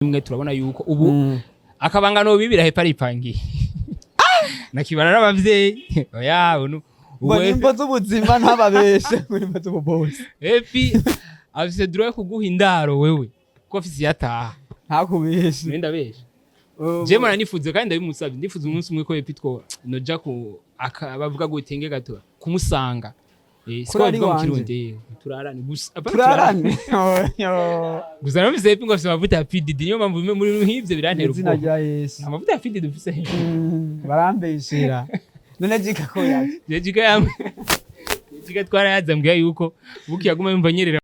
imwe turabona yuko ubu akabangano bibira hepa ripangiye nakibana n'abavyeyi oya uwe nimba z'ubuzima ntababeshe nimba z'ububose epi afise droit kuguha indaro wewe ko afise yataha ntakubeshe nenda beshe je mara nifuze kandi ndabimusabye ndifuze umunsi umwe ko epi two noja ku akabavuga gutenge gato kumusanga siko ari mu Kirundi turarane gusa turarane gusa namvise epi ngo afise amavuta ya PDD niyo mpamvu muri nk'ivyo birantera ubwo izina rya Yesu amavuta ya PDD dufise barambeshera none jika ko yaje jika yamwe jika twarayaza mbya yuko buki yaguma yumva nyerera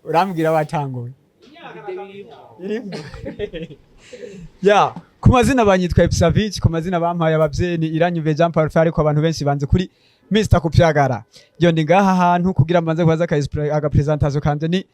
urambwira watanguye ya ku mazina banyitwa COX&SAVIC ku mazina bampaye abavyeyi iranyuve Jean Paul ariko abantu benshi banze kuri Mr Kupyagara yo ndi ngaha hantu kugira mbanze kubaza aga presentation kanje ni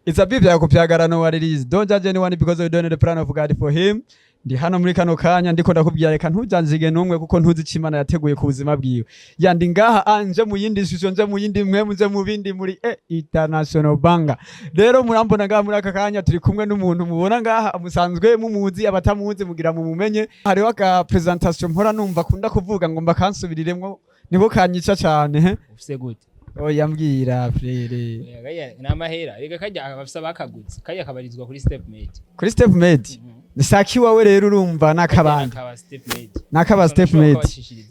it's a biblia ya Kupyagara no what it is don't judge anyone because you don't know the plan of God for him ndi hano muri kano kanya ndiko ndakubwira reka ntujanzige numwe kuko ntuzi Imana yateguye ku buzima bwiwe yandi ngaha anje mu yindi shusho nje mu yindi mwe muze mu bindi muri international banga rero murambona ngaha muri aka kanya turi kumwe n'umuntu mubona ngaha musanzwe mumuzi abatamuzi mugira mu mumenye hariho aka presentation mpora numva kunda kuvuga ngo mbakansubiriremwo niko kanyica cyane ufise gute oya mbwira frere oya namahera reka kajya abafisa bakagutse kajya kabarizwa kuri step made Saki wawe rero urumva nakabandi nakaba step made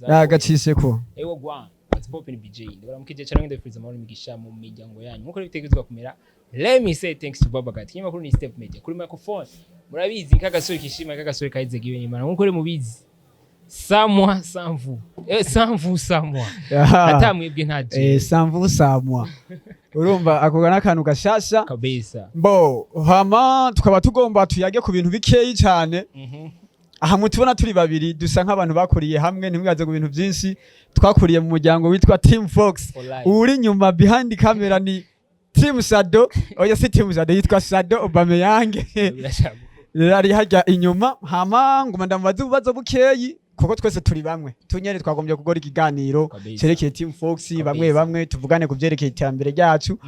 yagacishe ko ewo gwa what's pop in BJ ndabara mukije cyane ndefuriza amahoro imigisha mu miryango yanyu nkuko bitegezwa kumera let me say thanks to Baba God kinyuma kuri ni step made kuri microphone murabizi kagasore kishima kagasore kaize giwe nyuma nkuko re mubizi samwa samvu samwa hata mwibwe ntaje samvu samwa urumva akoga nakantu gashasha kabisa bo hama tukaba tugomba tuyage ku bintu bikeyi cyane aha mutubona turi babiri dusa nk'abantu bakuriye hamwe ntimwaze ku bintu byinshi twakuriye mu muryango witwa Team Fox uri nyuma behind camera ni Team Shadow oya si Team Shadow yitwa Shadow Obameyang ari hajya inyuma hama nguma ndambaza ubazo bukeyi kuko twese turi bamwe tunyere twagombye kugora ikiganiro cerekeye Team Fox bamwe tuvugane ku byerekeye iterambere ryacu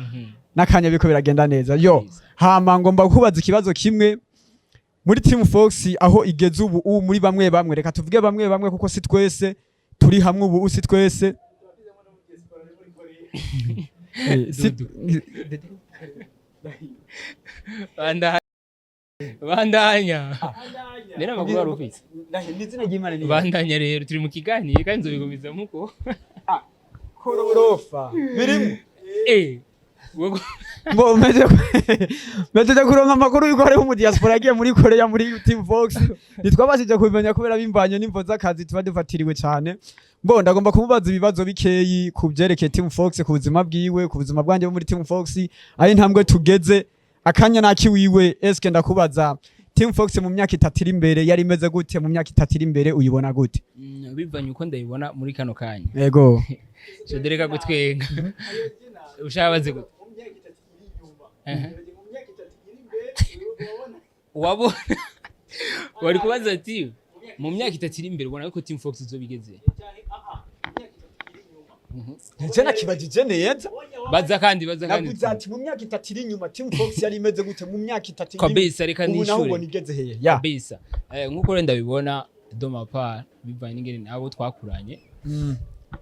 nakanya biko biragenda neza yo hama ngomba kubaza ikibazo kimwe muri Team Fox aho igeze ubu muri bamwe reka tuvuge bamwe kuko si twese turi hamwe ubu si twese bandanya nera makuru arufise nizina ry'Imana ni bandanya rero turi mu kiganiro kandi nzobigumiza muko kororofa birimo ngo meje kuronka amakuru yuko hari mu diaspora yagiye muri Korea muri Team Fox nitwabashije kubimenya kubera bimbanye n'imvo z'akazi tuba dufatiriwe cyane mbo ndagomba kumubaza ibibazo bikeyi ku byerekeye Team Fox ku buzima bwiwe ku buzima bwanje muri Team Fox ayi ntambwe tugeze akanya nakiwiwe eske ndakubaza Team Fox mu myaka 3 iri imbere yari imeze gute mu myaka 3 iri imbere uyibona gute bivanye uko ndayibona muri kano kanya yego shodereka gutwenga ushabaze gute mu myaka 3 iri inyuma mu myaka 3 iri imbere wabona wari kubaza ati mu myaka 3 iri imbere ubona ko Team Fox izobigeze Jena kibajije neza baza kandi navuze ati mu myaka 3 iri inyuma Team Fox yari imeze gute mu myaka 3 iri kabisa reka nishure ubona igeze heye ya kabisa nkuko renda bibona doma par bivanye n'ingene abo twakuranye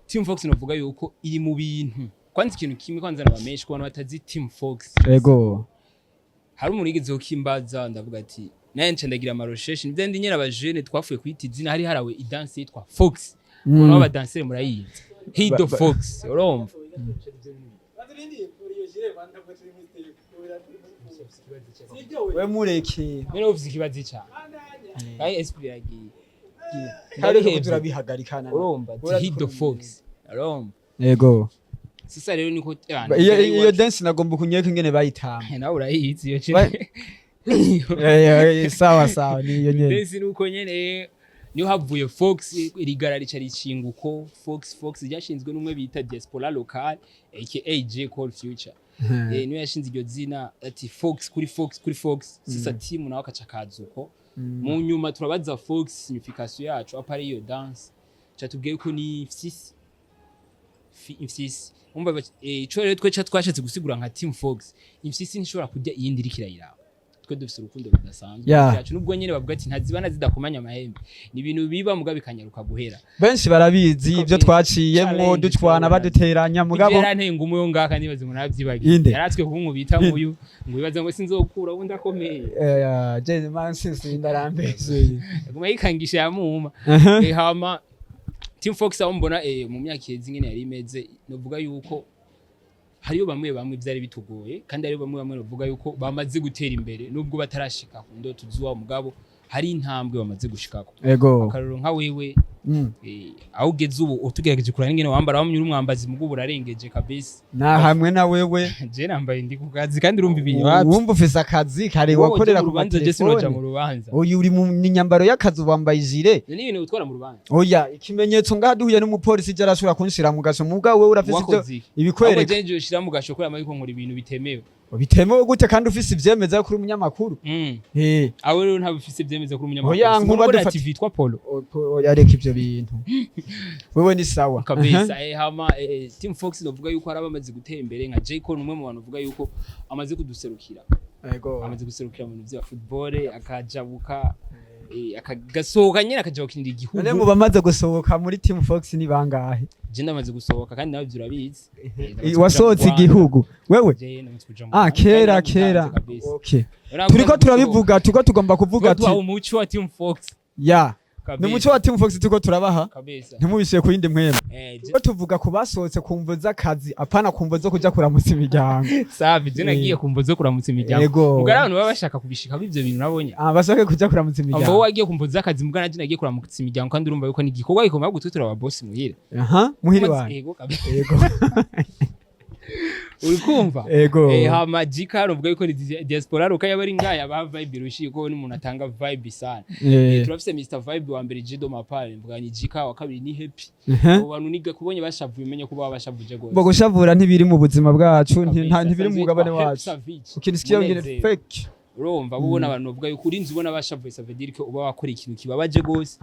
Team Fox novuga yuko iri mu bintu kwanza ikintu kimwe kwanza nabamenyesha ko abantu batazi Team Fox yego hari umuntu yigeze ukimbaza ndavuga ati naye ncendagira amarosheshe nivyo ndi nyera abajene twafuye kwita izina hari harawe idanse yitwa Fox uno aba dansere murayizi Hido Fox urumva we mureke mene ufise ikibazo cyane kai esprit yagiye hari turabihagarikana urumva Hido Fox urumva yego sasa rero niko iyo dance nagomba kunyeka ingene bayitama nawe urayizi iyo cene sawa niyo nyene dance nuko nyene niyo havuye Fox irigara rica ricinguko Fox ryashinzwe n'umwe bita diaspora local aka J Call Future niwe yashinze iryo zina ati Fox kuri Fox sisa team nawe akaca kazuko mu nyuma turabaza Fox signification yacu apari iyo dance cyatubwiye ko ni Fsisi umva ico rero twe twashatse gusigura nka Team Fox Fsisi ntishobora kujya iyindi rikirayira twe dufise urukundo rudasanzwe cyacu nubwo nyene bavuga ati ntazibana zidakomanya amahembe ni ibintu biba muga bikanyaruka guhera benshi barabizi ibyo twaciyemo ducwana baduteranya mugabo yarantenga umuyo ngaka nibaze ngo navyibagiye yaratswe kunkubita muyu ngo bibaze ngo sinzokura ubundi akomeye je man sinzi ndarambeze guma yikangisha yamuma hama Team Fox aho mbona mu myaka yeze ingene yari imeze novuga yuko hariyo bamwe byari bitugoye kandi hariyo bamwe bavuga yuko bamaze gutera imbere nubwo batarashika ku ndoto zuwa mugabo hari intambwe bamaze gushikako akarero nka wewe aho ugeze ubu utugerageje kurana ingene wambara wamnyura umwambazi mugo burarengeje kabisa na hamwe na wewe je nambaye ndi ku kazi kandi urumva ibintu wumva ufise akazi kare wakorera ku rubanza je sinoja mu rubanza oya uri mu nyambaro y'akazi wambaye ijire ni ibintu utwara mu rubanza oya ikimenyetso ngaduhuye n'umupolisi je arashobora kunshira mu gasho mugabo wewe urafise ibyo ibikwereka ahubwo je ushira mu gasho kuri amayiko nkora ibintu bitemewe bitemewe gute kandi ufise ivyemeza kuri umunyamakuru awe rero ntabufise ivyemeza kuri umunyamakuru oya nkuba dufata vitwa Polo oya reka ivyo bintu wewe ni sawa kabisa hama Team Fox novuga yuko arabamaze gutera imbere nka J-Con umwe mu bantu uvuga yuko amaze kuduserukira amaze guserukira mu bintu vya football akajabuka akagasohoka nyene akaja gukinira igihugu none mu bamaze gusohoka muri Team Fox ni bangahe je ndamaze gusohoka kandi nawe vyurabizi wasohotse igihugu wewe kera okay turiko turabivuga tuko tugomba kuvuga ati umuco wa Team Fox ni umuco wa Team Fox tuko turabaha ntimubishiye ku yindi mwema ko tuvuga ku basohotse kumvo z'akazi apana kumvo zo kuja kuramutsa imiryango safi je nagiye kumvo zo kuramutsa imiryango mugara abantu baba bashaka kubishika bivyo bintu nabonye bashaka kuja kuramutsa imiryango abo wagiye kumvo z'akazi mugana je nagiye kuramutsa imiryango kandi urumva yuko ni igikorwa gikomeye gututura aba boss muhira muhira wawe yego urikumva hama jika ruvuga yuko ni diaspora ruka yabari ngaya ba vibe rushiko n'umuntu atanga vibe sana turafise Mr Vibe wa mbere Jido Mapale mvuga ni jika wa kabiri ni happy abantu niga kubonye bashavuye umenye ko baba bashavuje gose bo gushavura ntibiri mu buzima bwacu ntibiri mu mugabane wacu ukinisikiye ngire fake urumva ubona abantu bavuga yuko urinzi ubona bashavuye ça veut dire que uba wakora ikintu kibabaje gose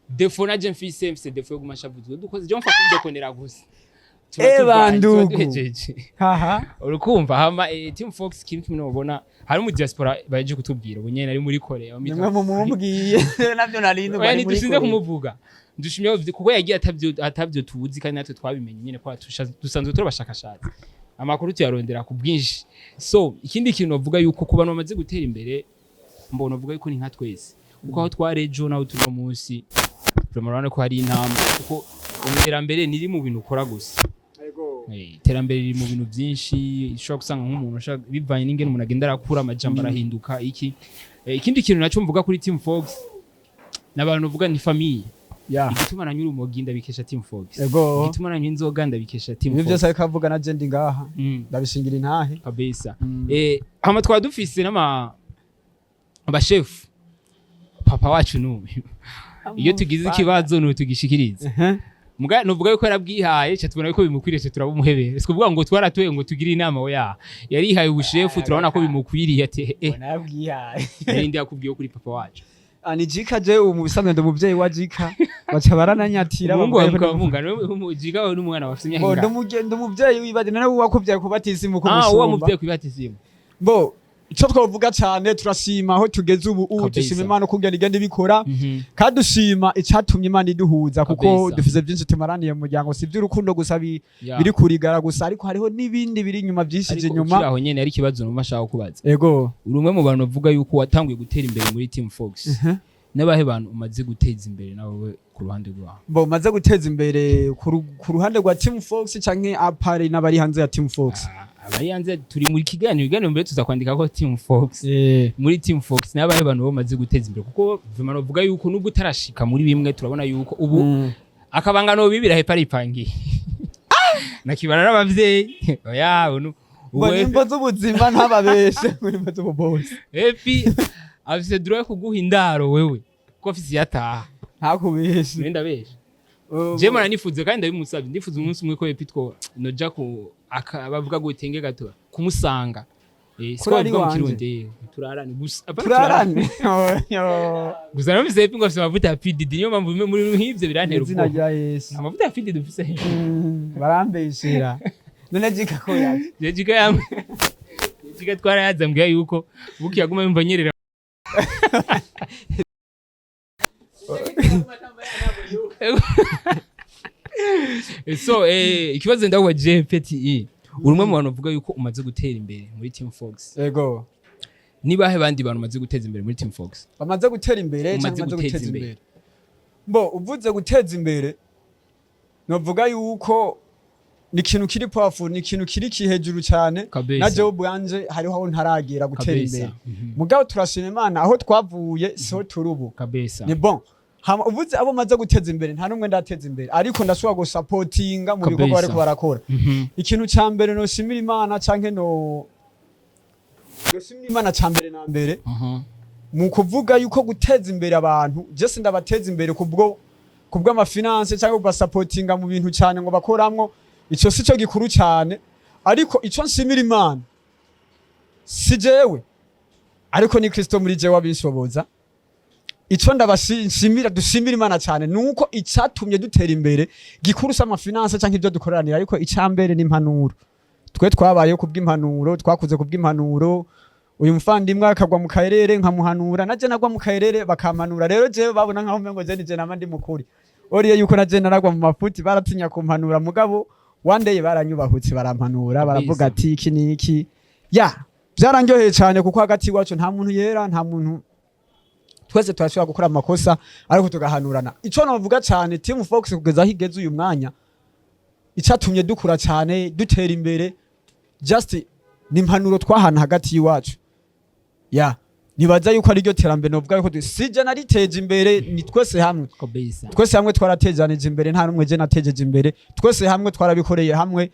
defo na je mfise defo yo gumashavuzwe dukoze je mfa kundekonera gusa bandugu urukumva hama Team Fox kintu kimwe ubona hari mu diaspora baje kutubwira ubunyene ari muri Korea nimwe mu mumbwiye navyo narinde bari muri Korea kumuvuga ndushimye kuko yagiye atavyo tuzi kandi natwe twabimenye nyene kwa dusanzwe turabashakashatsi amakuru tuyarondera ku bwinshi so ikindi kintu bavuga yuko ku bantu bamaze gutera imbere mbona uvuga yuko ni nka twese kuko aho twarejo naho turi munsi turabona ko hari intambwe kuko iterambere niri mu bintu ukora gusa iterambere riri mu bintu byinshi ishobora gusanga nk'umuntu ashaka bivanye n'ingene umuntu agenda arakura amajambo arahinduka ikindi kintu nacyo mvuga kuri Team Fox n'abantu uvuga ni famille igituma nanyura umugi ndabikesha Team Fox igituma nanyura inzoga ndabikesha Team Fox ibyo byose kavuga na je ndi ngaha ndabishingira intahe kabisa hama twa dufise abashef papa wacu n'ubu iyo tugize ikibazo no tugishikiriza muga novuga yuko yarabwihaye cyo tubona yuko bimukwiriye turabumuhebere sikuvuga ngo twaratuye ngo tugire inama oya yarihaye ubushefu turabona ko bimukwiriye ati narabwihaye nindi yakubwiye kuri papa wacu ani jika je mu bisanzwe ndo muvyeyi wa jika baca barananyatira bavuga jika we n'umwana bafite imyaka ndo muvyeyi wibade none wakubyaye kubatisimu ko musumba uwa muvyeyi kubatisimu bo ico twavuga cyane turashima aho tugeze ubu dushima Imana kungena igende bikora kandi dushima icatumye Imana iduhuza kuko dufise byinshi tumaraniye mu muryango si by'urukundo gusa biri kurigara gusa ariko hariho nibindi biri inyuma byishije inyuma aho nyene ari kibazo no mashaka kubaza urumwe mu bantu bavuga yuko watanguye gutera imbere muri Team Fox nabahe bantu umaze guteza imbere nawe ku ruhande rwawe bo maze guteza imbere ku ruhande rwa Team Fox canke apare n'abari hanze ya Team Fox abari hanze turi muri kiganiro mbere tuzakwandika ko Team Fox muri Team Fox n'abahe bantu bamaze guteza imbere kuko vuma novuga yuko nubwo utarashika muri bimwe turabona yuko ubu akabangano bibira he paripangi nakibana n'abavyeyi oya ubu nimbo z'ubuzima ntababeshe muri mbo z'ubose afise droit kuguha indaro wewe ko afise yataha ntakubeshe nenda beshe je mara nifuze kandi ndabimusabye ndifuze umunsi umwe ko epitwo noja ko bavuga ngo utenge gato kumusanga Kuri ari wanje. turarane gusa turarane gusa no bisepe ngo afite amavuta ya PDD niyo mpamvu muri nk'ivyo birantera izina rya Yesu amavuta ya PDD dufise barambeshera none jika ko yaje jika yamwe jika twarayazambwiye yuko buki yaguma yumva nyerera so ikibazo ndawa JPTE urumwe mu bantu bavuga yuko umaze gutera imbere muri Team Fox yego nibahe bandi bantu umaze guteza imbere muri Team Fox bamaze gutera imbere cyangwa bamaze guteza imbere mbo uvuze guteza imbere novuga yuko ni ikintu kiri powerful ni ikintu kiri hejuru cyane na job yanje hariho aho ntaragera gutera imbere mugabo turashima Imana aho twavuye so turubu kabisa ni bon uvuze abo maze guteza imbere nta numwe ndateza imbere ariko ndashobora go supportinga mu bikorwa bariko barakora ikintu ca mbere no shimira Imana canke no shimira Imana ca mbere na mbere mu kuvuga yuko guteza imbere abantu je sindabateza imbere kubwo amafinance cyangwa kuba supportinga mu bintu cyane ngo bakoramwo ico sico gikuru cyane ariko ico nshimira Imana si jewe ariko ni Kristo muri jewe abishoboza ico ndabashimira dushimira Imana cyane nuko icatumye dutera imbere gikuru sama finance cyangwa ibyo dukoranira ariko icambere ni impanuro twe twabayeho kubw'impanuro twakuze kubw'impanuro uyu mfandimwe akagwa mu kaerere nkamuhanura naje nagwa mu kaerere bakampanura rero jewe babona nkaho mpengo je nije namandi mukuri oriye yuko naje naragwa mu mafuti baratinya kumpanura mugabo one day baranyubahutse barampanura baravuga ati iki niki ya byarangoheye cyane kuko hagati wacu nta muntu yera nta muntu twese turashobora gukora amakosa ariko tugahanurana ico navuga cyane Team Fox kugeza higeze uyu mwanya icatumye dukura cyane dutera imbere just ni impanuro twahana hagati yiwacu ya nibaza yuko ari ryo terambere novuga yuko sije nariteje imbere ni twese hamwe twese hamwe twaratejanije imbere nta numwe je natejeje imbere twese hamwe twarabikoreye hamwe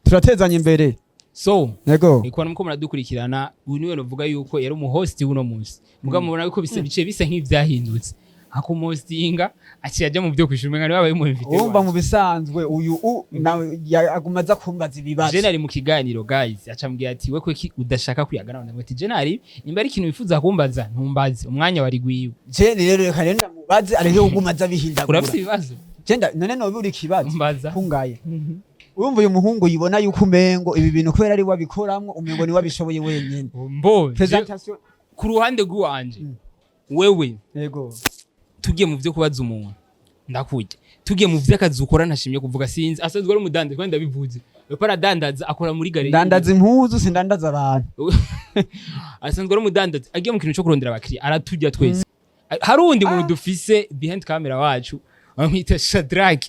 turatezanya imbere so yego iko nuko muradukurikirana uyu niwe novuga yuko yari umu host uno munsi muga mubona yuko bice bisa nk'ivyahindutse akumostinga aciyaje mu byo kwishura ngani babaye mu invite umva mu bisanzwe uyu agumaza kumbaza ibibazo je nari mu kiganiro guys acambwiye ati we ko udashaka kuyagana none ati je nari nimba ari ikintu wifuza kumbaza ntumbaze umwanya wari gwiwe je rero reka renda mubaze ariho ugumaza bihindagura urafite ibibazo genda none no buri kibazo mbaza kungaye urumva uyu muhungu yibona yuko umengo ibi bintu kubera ari wabikoramwe umengo ni wabishoboye wenyene mbo presentation ku ruhande rw'uwanje wewe yego tugiye mu byo kubaza umuntu ndakujya tugiye mu vy'akazi ukora ntashimye kuvuga sinzi asanzwe ari umudande kandi ndabivuze wepo aradandaza akora muri gare dandaza impuzu sindandaza abantu asanzwe ari umudandaza agiye mu kintu cyo kurondera abakiriya aratujya twese hari undi muntu dufise behind camera wacu amwita Shadrack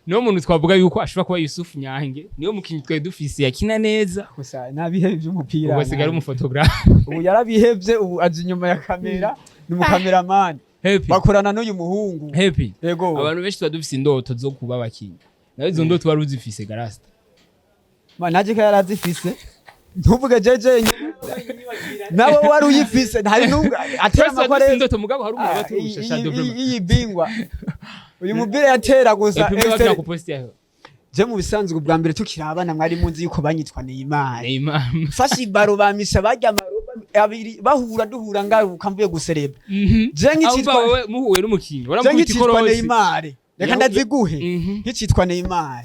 niyo muntu twavuga yuko ashobora kuba Yusuf Nyange niyo mukinyi twe dufise yakina neza gusa nabihe by'umupira ubu sigara umufotografe ubu yarabihevye ubu aje inyuma ya kamera ni mu cameraman bakorana n'uyu muhungu happy yego abantu benshi twadufise indoto zo kuba abakinyi nawe izo ndoto wari uzifise garasta naje ko yarazifise ntuvuge jeje nawe wari uyifise ntari nunga atera makore indoto mugabo hari umuntu baturusha shadow iyi bingwa uyu mubire yatera gusa je mu bisanzwe ubwa mbere tukirabana mwari munzi yuko banyitwa Neymar fashi baro bamisha bajya abiri bahura duhura ngaruka mvuye gusereba je nk'icitwa wewe muhuye n'umukinyi waramuti korose Neymar reka ndaziguhe nk'icitwa Neymar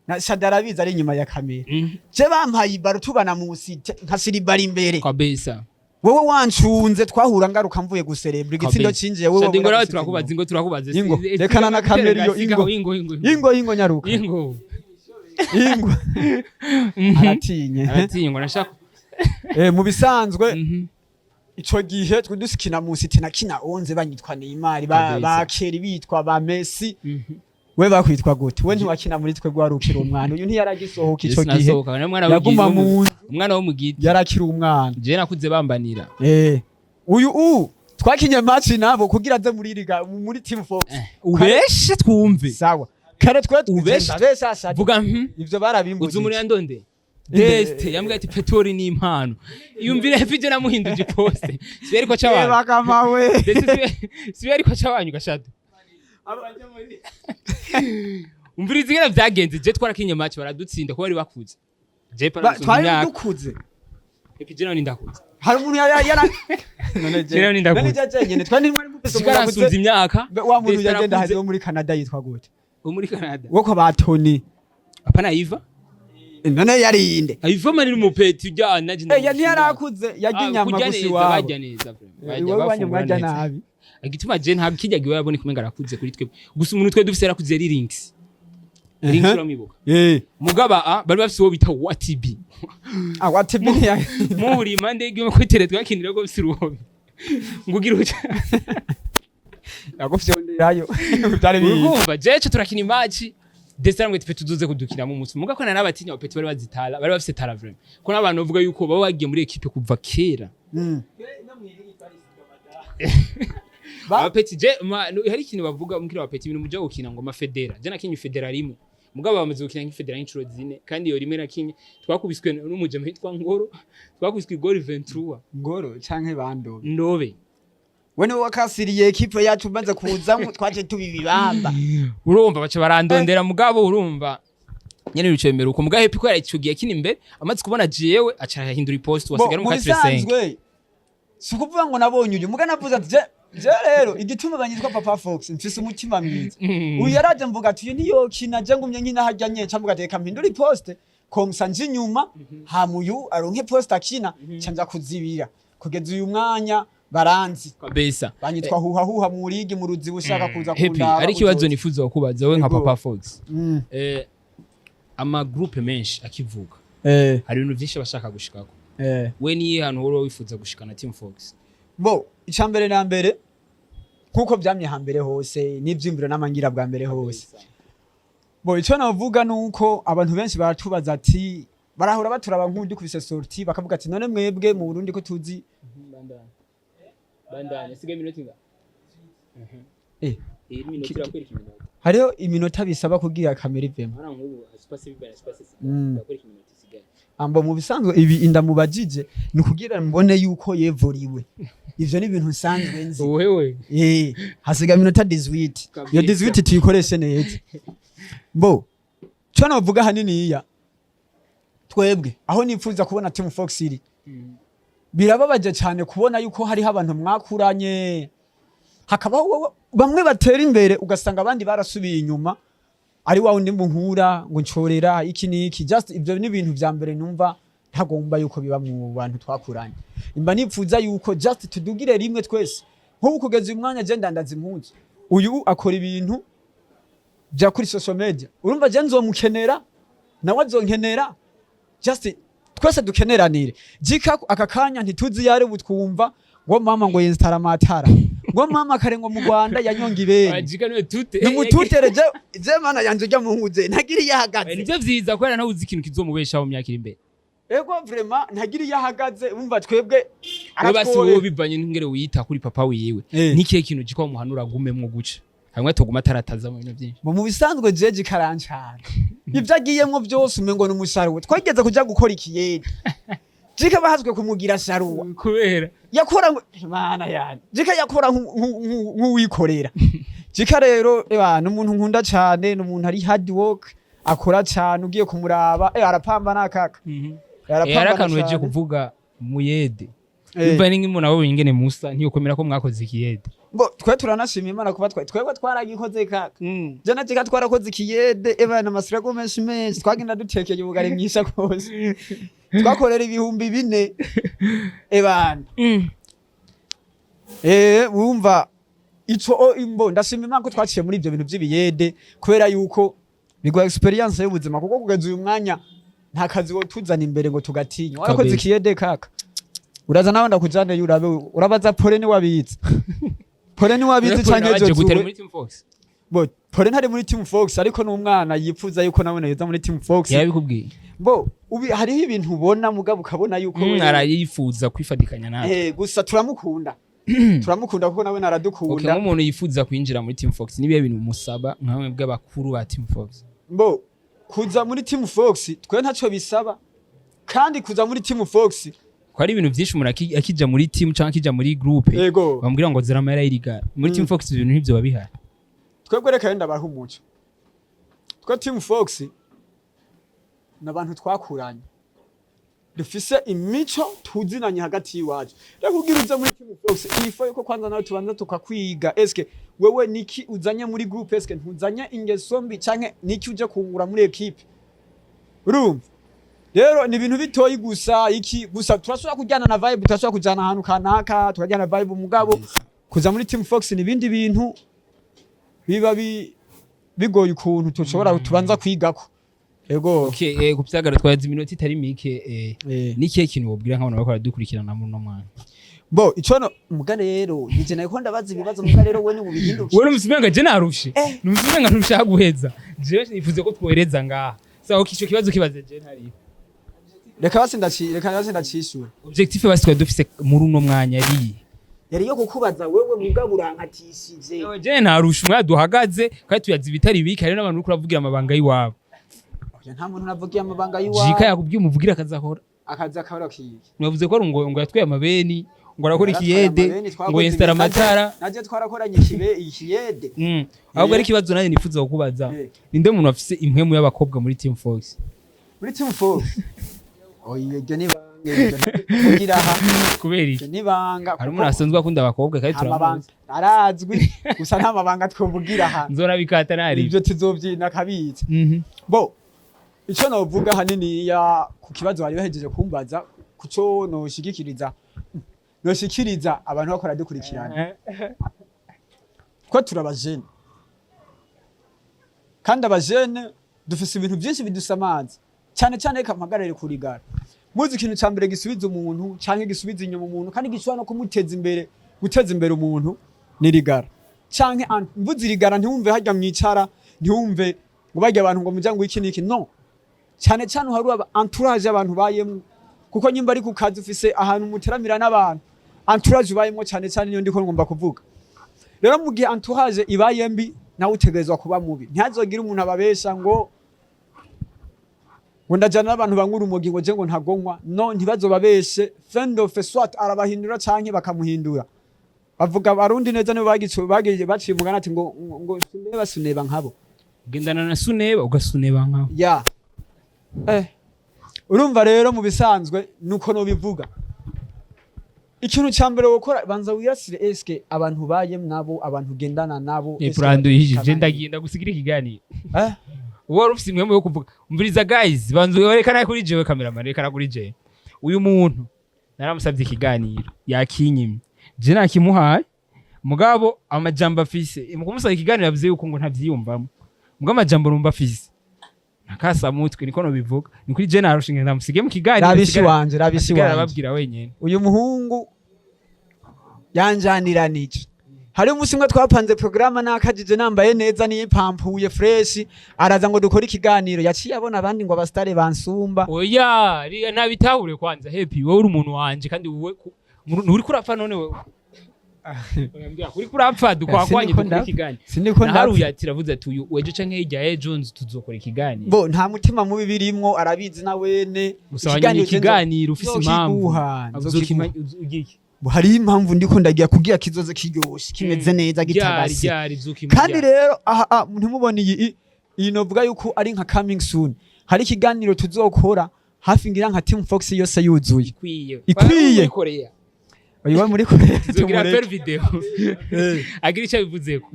na Shadarabiza ari inyuma ya kamera je bampaye baro tubana mu site nkasiribara imbere kabisa wowe wancunze twahura ngaruka mvuye guserebra igitsindo cinjiye wowe ngora turakubaza rekana na kamera iyo ingo nyaruka ingo aratinye ngo nashaka mu bisanzwe ico gihe twe dusikina mu site nakina 11 banyitwa Neymar bakeri bitwa ba Messi we bakwitwa gute we ntiwakina muri twe gwarukira umwana uyu ntiyaragisohoka ico gihe yaguma mu umwana wo mugiti yarakira umwana je nakuze bambanira uyu twakinye match nabo kugira aze muri liga muri Team Fox ubeshe twumve sawa kare twe ubeshe vuga ivyo barabimbuye uzu muri yandonde Deste yambwiye ati petori ni impano yumvire fije namuhinduje poste siberi ko cabanyu bakamawe siberi ko cabanyu gashado umvirize ngene vyagenze je twarakinye match baradutsinda ko bari bakuze twari dukuze epijeno nindakuza hari umuntu yara none Jeno nindakuza none jaje nyene twandi mwari mufise sigarasuza imyaka wa muntu yagenda hari wo muri Canada yitwa gute muri Canada woko batoni apana Iva none yarinde Iva mani umupeti ujyana ya ntiyarakuze yagiye inyama gusi wabo bajya neza bajya bafungura nabi agituma je ntabwo kijyagiwe yabone kumenga arakuze kuri twe gusa umuntu twe dufise yarakuze ari links uramibuka mugaba bari bafise uwo bita watibi watibi ya muri mande igiye ko tere twakinira ko bisi ruhobe ngugira uca agofye ndirayo byari bigumva jeje turakina match desarangwe twe tuzuze kudukina mu mutsi muga ko na nabatinya opeti bari bazitala bari bafise tara vraiment ko nabantu bavuga yuko baba wagiye muri equipe kuva kera Abapeti je hari ikintu bavuga mukira abapeti ibintu muja gukina ngo mafedera je nakinye federa rimwe mugabo bamaze gukina nk'ifedera y'inshuro zine kandi iyo rimwe nakinye twakubiswe n'umujema hitwa Ngoro twakubiswe igori 23 Ngoro canke bandobe ndobe wene wakasiriye equipe yacu maze kuzamwe twaje tubibibamba urumva bace barandondera mugabo urumva nyene bicemera uko mugahe piko yaracugiye kini imbere amaze kubona jewe aca yahindura post wasigara mu 4-5 sikuvuga ngo nabonye uyu muga navuze ati je rero igituma banyitwa Papa Fox mfise umutima mwiza uyu yaraje mvuga ati iyo niyo kina je ngumye nkina hajya nye camvuga ati kampindura post komsa nje nyuma hamuyu aronke post akina canja kuzibira kugeza uyu mwanya baranzi kabisa banyitwa huha mu ligi mu ruzi bushaka kuza kunda ari kibazo nifuza kubaza we nka Papa Fox ama group menshi akivuga hari ibintu byinshi bashaka gushikako we niye hano woro wifuza gushikana Team Fox bo icambere na mbere nkuko byamye hambere hose n'ivyimviro n'amangira bwa mbere hose bo ico navuga nuko abantu benshi baratubaza ati barahora baturaba nk'undi kubise sorti bakavuga ati none mwebwe mu Burundi ko tuzi bandanye sige minute nga minute rakwereka iminota hariho iminota bisaba kugira kamera ivemo ara nk'ubu space bibera space rakwereka iminota isigaye ambo mu bisanzwe ibi indamubajije ni kugira mbone yuko yevuriwe ivyo ni ibintu nsanzwe nzi wewe hasiga minota 18 iyo 18 tuyikoreshe neza bo cyo navuga hanini iya twebwe aho nifuza kubona Team Fox iri birababaje cyane kubona yuko hari abantu mwakuranye hakabaho bamwe batera imbere ugasanga abandi barasubiye inyuma ari wawe ndi munkura ngo ncorera iki niki just ibyo ni ibintu vya mbere numva ntagomba yuko biba mu bantu twakuranye imba nipfuza yuko just tudugire rimwe twese nko kugeza umwanya je ndandaza impunzi uyu akora ibintu bya kuri social media urumva je nzomukenera nawe azonkenera just twese dukeneranire jika akakanya ntituzi yare butwumva ngo mama ngo installa amatara ngo mama kare ngo mu Rwanda yanyonga ibere ajika no tute nimututereje je mana yanje ujya muhuze ntagiri yahagaze nivyo vyiza kwera nawe uzi ikintu kizomubeshaho mu myaka iri imbere ego vraiment ntagiri yahagaze umva twebwe basi wowe bivanye n'ingere wiyita kuri papa wiwe nikiye kintu gikwa muhanura gumemwo guca hamwe toguma tarataza mu bintu byinshi mu bisanzwe jeje karancara ivyo agiyemwo byose umengo n'umusaruro twageze kuja gukora ikiyede jika bahazwe kumugira sharuwa kubera yakora mana yani jika yakora nk'uwikorera jika rero n'umuntu nkunda cyane n'umuntu ari hard work akora cyane ugiye kumuraba arapamba nakaka yarakanweje kuvuga muyede biva n'ingimo nawe ingene Musa ntiyokomera ko mwakoze ikiyede bo twe turanashima Imana kuba twebwe twaragikoze kaka je na jika twarakoze ikiyede na masirago menshi twagenda dutekeye ubugari mwisha kose twakorera ibihumbi 4 wumva ico imbo ndashima Imana ko twaciye muri ibyo bintu by'ibiyede kubera yuko bigwa experience y'ubuzima kuko kugeza uyu mwanya nta kazi wo tuzana imbere ngo tugatinya warakoze ikiyede kaka uraza nawe ndakujane yurabe urabaza pole ni wabizi pole ni wabizi cyane ejo gutera muri Team Fox bo pole ntari muri Team Fox ariko n'umwana yifuza yuko nabone yeza muri Team Fox yabikubwiye bo ubi hariho ibintu ubona mugabo ukabona yuko arayifuza kwifadikanya nawe gusa turamukunda turamukunda kuko nawe naradukunda okay nk'umuntu yifuza kwinjira muri Team Fox nibiye bintu musaba nkamwe bw'abakuru ba Team Fox bo kuza muri Team Fox twe ntaco bisaba kandi kuza muri Team Fox ko ari ibintu byinshi umuntu akija muri team cyangwa akija muri groupe bambwira ngo zira amara irigara muri Team Fox ibintu nivyo babihara twebwe reka yenda baho umuco twa Team Fox n'abantu twakuranye dufise imico tuzinanye hagati y'iwacu rero kugira uze muri Team Fox ifo yuko kwanza nawe tubanza tukakwiga eske wewe niki uzanye muri group eske ntuzanye ingeso mbi canke niki uje kungura muri equipe urumva rero ni ibintu bitoyi gusa turashobora kujyana na vibe turashobora kujyana ahantu kanaka tukajyana vibe mugabo kuza muri Team Fox ni ibindi bintu biba bigoye ukuntu tushobora tubanza kwigako ego okay kubyagara twazi iminota itari mike nikiye kintu wobwira nk'abantu bakora dukurikirana muri no mwana bo icono mugane rero nije nayo ndabaza ibibazo mugane rero we ni mubihindura wewe umusimenga je narushe umusimenga ntushaka guheza je nifuze ko twohereza ngaha saho kico kibazo kibaze je ntari reka basi ndacishura objectif basi twa dufise muri uno mwanya yari yo kukubaza wewe mugabo urankatishije je narushe mwaduhagaze kandi tuyazi ibitari biki hari n'abantu uri kuravugira amabanga yiwabo nta muntu navugiye amabanga yiwabo jika yakubwiye umuvugira akazahora akahora kiyi mwavuze ko ngo yatwaye amabeni ngo arakora ikiyede ngo installa amatara naje twarakoranye ikiyede ahubwo ari kibazo naje nifuza kukubaza ninde muntu afise impwemu y'abakobwa muri Team Fox oye ni bange kugira aha kubera iki ni banga hari umuntu asanzwe akunda abakobwa kandi turamuzi arazwi gusa nta mabanga twovugira aha nzora bikata nari ibyo tuzobyina kabitse bo ico novuga hanini ya ku kibazo bari bahejeje kumbaza kuco noshikiriza abantu bakora dukurikirana ko turabajene kandi abajene dufise ibintu byinshi bidusamaza cyane kamagarare kurigara muzi ikintu cyambere gisubiza umuntu canke gisubiza inyuma umuntu kandi gishobora no kumuteza imbere guteza imbere umuntu ni rigara canke mvuze rigara ntiwumve hajya mwicara ntiwumve ngo bajya abantu ngo mujyango iki niki no cyane hari aba entourage abantu bayemo kuko nyimba ari ku kazi ufise ahantu muteramira n'abantu entourage bayemo cyane niyo ndiko ngomba kuvuga rero mu gihe entourage ibaye mbi nawe utegerezwa kuba mubi ntihazogira umuntu ababesha ngo ndajana n'abantu bangura umugi ngo je ngo ntagonywa no ntibazobabeshe fendo feswat arabahindura canke bakamuhindura bavuga barundi neza nibo bagiye bacimugana ati ngo suneba suneba nkabo gendana na suneba ugasuneba nkabo ya urumva rero mu bisanzwe nuko no bivuga ikintu cyambere gukora banza wiyasire eske abantu bayem nabo abantu gendana nabo Prando yije ndagenda gusigira ikiganiro wari ufise imwe yo kuvuga umviriza guys banza werekana kuri jewe cameraman rekana kuri je uyu muntu naramusabye ikiganiro yakinyimye je nakimuhaye mugabo amajambo afise mukumusaba ikiganiro yavuze yuko ngo ntavyiyumvamo mugabo amajambo rumba afise nakasa mutwe niko no bivuga ni kuri je narushinge ndamusige mu kiganiro rabishi wanje arababwira wenyene uyu muhungu yanjaniranije hari umunsi umwe twapanze programa nakajije nambaye neza nipampuye fresh araza ngo dukora ikiganiro yaciye abona abandi ngo abastare bansumba oya riya ntabitahure kwanza happy wowe uri umuntu wanje kandi wowe uri kurapfa none wewe oyambya uri kurapfa dukwakwanye dukora ikiganiro siniko ndaharuye ati ravuze ati uyu weje canke hirya ya Jones tuzokora ikiganiro bo nta mutima mubi birimwo arabizi na wene ikiganiro ufise impamvu uzokimagiki hari impamvu ndiko ndagiye kugira kizoze kiryoshe kimeze neza gitagase kandi rero ntimubone iyi novuga yuko ari nka coming soon hari ikiganiro tuzokora hafi ngira nka Team Fox yose yuzuye ikwiye oyiwe muri Korea tuzogira per video agira icyo bivuzeko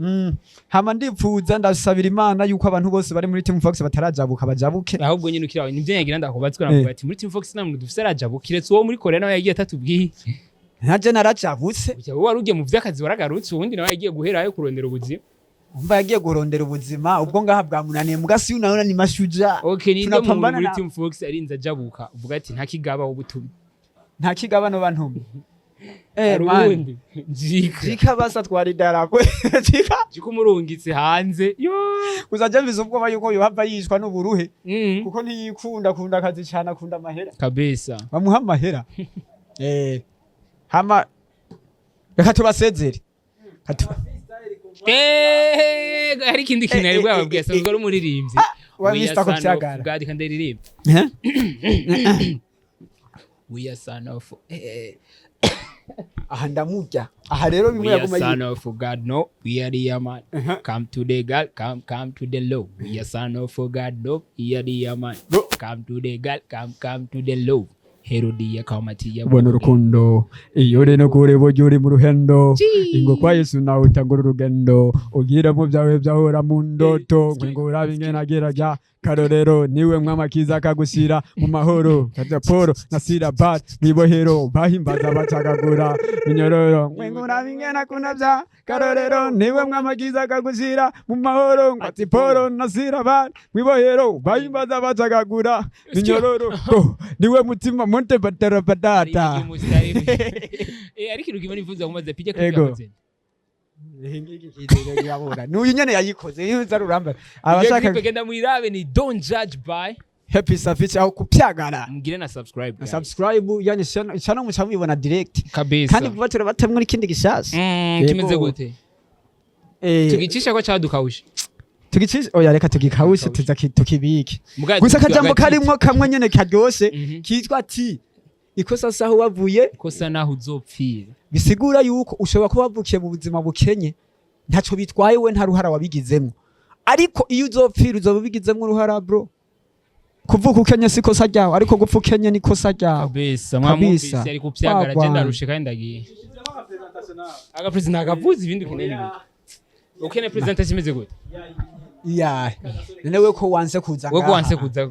hama ndipfuza ndasabira Imana yuko abantu bose bari muri Team Fox batarajabuka bajabuke ahubwo nyine ukiraho nivyo yagira ndakubatswe navuga ati muri Team Fox namwe dufise arajabukire tso muri Korea nawe yagiye atatubwiye ntaje naracavutse wowe warugiye mu vy'akazi waragarutse ubundi nawe yagiye guherayo kurondera ubuzima umva yagiye kurondera ubuzima ubwo ngaha bwamunaniye mugasi unaona ni mashuja okay ninde muri Team Fox arinza ajabuka uvuga ati nta kigaba ubutumi nta kigaba no bantumye man jika basa twari darako jika umurungitse hanze yo uzaje mbiza ubwoba yuko yohava yishwa n'uburuhe kuko ntiyikunda akazi cyane akunda amahera kabisa bamuha amahera hama reka tubasezere hari ikindi kintu ari bwababwiye asanzwe ari umuririmbyi wabista ko cyagara gadi kandi aririmba we are son of aha ndamurya aha rero bimwe yaguma son of God no we are the man come to the God come to the low we are son of God no we are the man come to the God come to the low Herodiya Kaumatiya bona urukundo iyo uri no kure buryo uri mu ruhendo ingo kwa Yesu nawe utangura urugendo ugira mu byawe byahora mu ndoto ngo urabe ingene agerajya karorero niwe mwamakiza akagushyira mu mahoro kaza Paul na Silabad mwibohero bahimbaza bacagagura minyororo ngo urabe ingene akunavya karorero niwe mwamakiza akagushyira mu mahoro ngati Paul na Silabad mwibohero bahimbaza bacagagura minyororo niwe mutima monte batara batata ariko irugi banifuza kumaze pije kwikaze n'uyu nyene yayikoze yuza ruramba abashaka kugenda mwirabe ni don't judge by happy safici aho kupyagara mugire na subscribe na subscribe yani cyane muca mubibona direct kabisa kandi vuba turabatemwe n'ikindi gishasha kimeze gute tugicisha ko cadukawusha tugicisha oya reka tugikawushe tukibike gusa kajambo karimwo kamwe nyene karyoshe kitwa ati ikosa saho wavuye kosa naho uzopfira bisigura yuko ushobora kuba wavukiye mu buzima bukenye ntaco bitwaye we nta ruhara wabigizemo ariko iyo uzopfira uzobigizemo uruhara bro kuvuka ukenye si kosa ryawe ariko gupfa ukenye ni kosa ryawe kabisa mwamwumvise ari kupyagara genda rushe kandi ndagiye aga president agavuza ibindi ukeneye ukene presentation imeze gute ya newe ko wanse kuza wewe wanse kuza